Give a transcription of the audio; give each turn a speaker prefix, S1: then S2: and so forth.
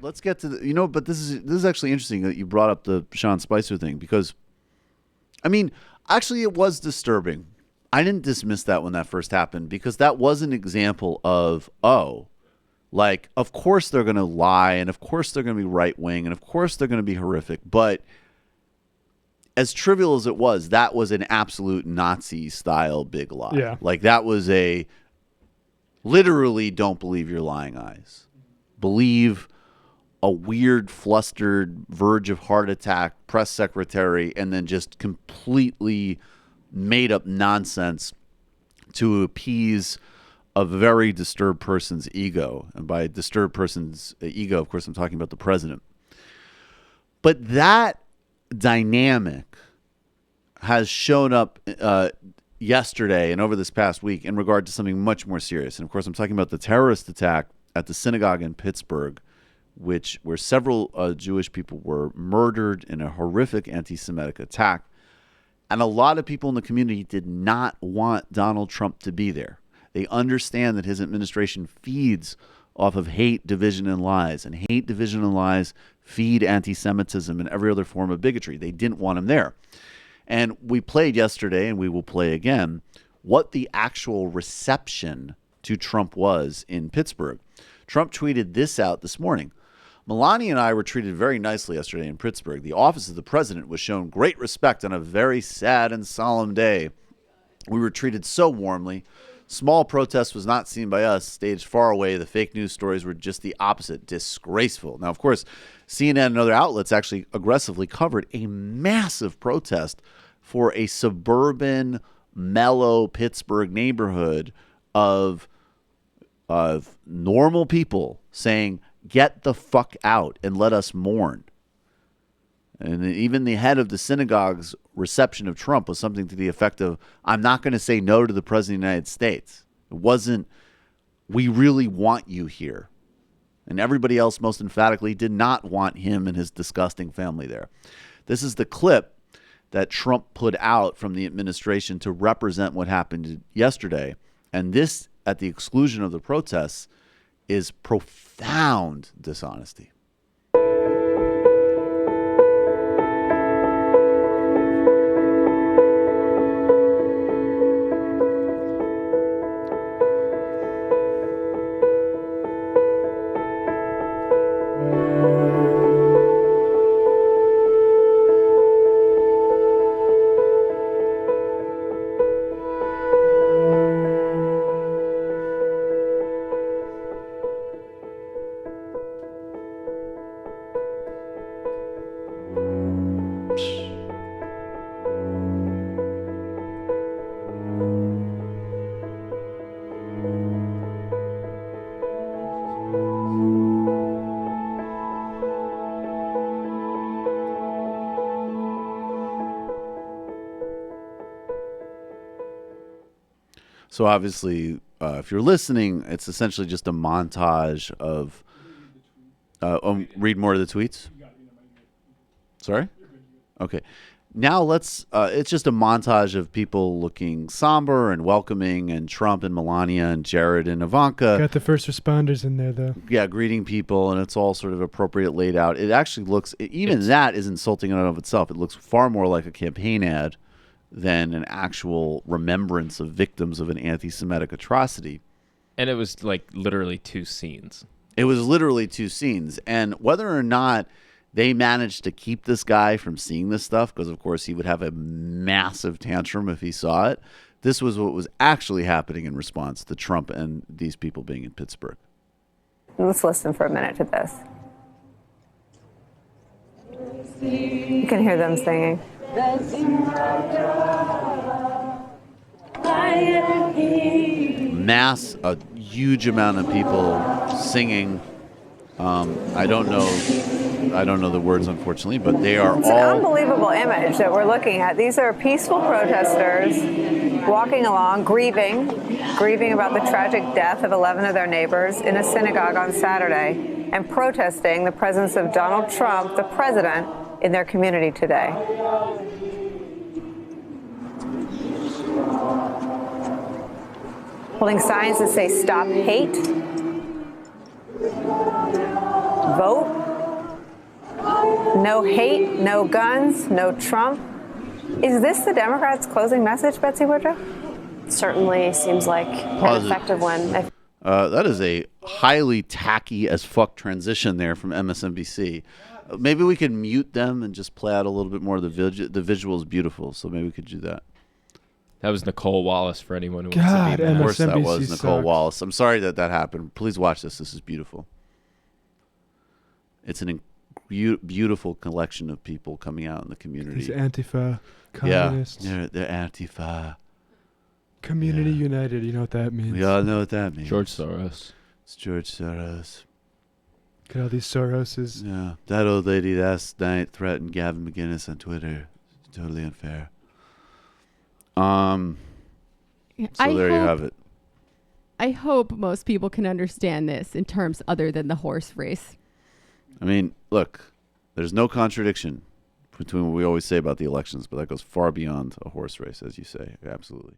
S1: let's get to the, but this is actually interesting that you brought up the Sean Spicer thing, because, I mean, actually it was disturbing. I didn't dismiss that when that first happened, because that was an example of, like, of course they're going to lie, and of course they're going to be right wing, and of course they're going to be horrific. But as trivial as it was, that was an absolute Nazi style big lie.
S2: Yeah.
S1: Like, that was a literally don't believe your lying eyes. Believe a weird, flustered, verge of heart attack press secretary, and then just completely made up nonsense to appease a very disturbed person's ego. And by disturbed person's ego, of course, I'm talking about the president. But that dynamic has shown up yesterday and over this past week in regard to something much more serious. And of course, I'm talking about the terrorist attack at the synagogue in Pittsburgh, where several Jewish people were murdered in a horrific anti-Semitic attack. And a lot of people in the community did not want Donald Trump to be there. They understand that his administration feeds off of hate, division, and lies. And hate, division, and lies feed anti-Semitism and every other form of bigotry. They didn't want him there. And we played yesterday, and we will play again, what the actual reception to Trump was in Pittsburgh. Trump tweeted this out this morning. Melania and I were treated very nicely yesterday in Pittsburgh. The office of the president was shown great respect on a very sad and solemn day. We were treated so warmly. Small protest was not seen by us, staged far away. The fake news stories were just the opposite, disgraceful. Now, of course, CNN and other outlets actually aggressively covered a massive protest for a suburban, mellow Pittsburgh neighborhood of normal people saying, get the fuck out and let us mourn. And even the head of the synagogue's reception of Trump was something to the effect of, I'm not going to say no to the president of the United States. It wasn't, we really want you here. And everybody else most emphatically did not want him and his disgusting family there. This is the clip that Trump put out from the administration to represent what happened yesterday. And this, at the exclusion of the protests, is profound dishonesty. So obviously, if you're listening, it's essentially just a montage of... read more of the tweets? Sorry? Okay. Now let's... it's just a montage of people looking somber and welcoming, and Trump and Melania and Jared and Ivanka.
S2: Got the first responders in there, though.
S1: Yeah, greeting people, and it's all sort of appropriate laid out. It actually looks... that is insulting in and of itself. It looks far more like a campaign ad than an actual remembrance of victims of an anti-Semitic atrocity.
S3: And it was like literally two scenes.
S1: It was literally two scenes. And whether or not they managed to keep this guy from seeing this stuff, because of course he would have a massive tantrum if he saw it, this was what was actually happening in response to Trump and these people being in Pittsburgh.
S4: Let's listen for a minute to this. You can hear them singing.
S1: A huge amount of people singing. I don't know the words, unfortunately, but they are
S4: It's an unbelievable image that we're looking at. These are peaceful protesters walking along, grieving about the tragic death of 11 of their neighbors in a synagogue on Saturday, and protesting the presence of Donald Trump, the president, in their community today. Holding signs that say "Stop Hate." vote, no hate, no guns, no Trump. Is this the Democrats' closing message, Betsy Woodruff?
S5: Certainly seems like an effective one.
S1: That is a highly tacky as fuck transition there from MSNBC. Maybe we could mute them and just play out a little bit more. The visual is beautiful, so maybe we could do that.
S3: That was Nicole Wallace for anyone who
S2: God,
S3: wants to be mad.
S1: Of course, that
S2: MSNBC
S1: was Nicole
S2: sucks.
S1: Wallace. I'm sorry that happened. Please watch this. This is beautiful. It's an beautiful collection of people coming out in the community.
S2: These Antifa communists.
S1: Yeah, they're Antifa.
S2: Community United. You know what that means.
S1: We all know what that means.
S3: George Soros.
S1: It's George Soros.
S2: Look at all these Soroses.
S1: Yeah, that old lady last night threatened Gavin McInnes on Twitter. It's totally unfair. So there you have it.
S6: I hope most people can understand this in terms other than the horse race.
S1: I mean, look, there's no contradiction between what we always say about the elections, but that goes far beyond a horse race, as you say. Absolutely.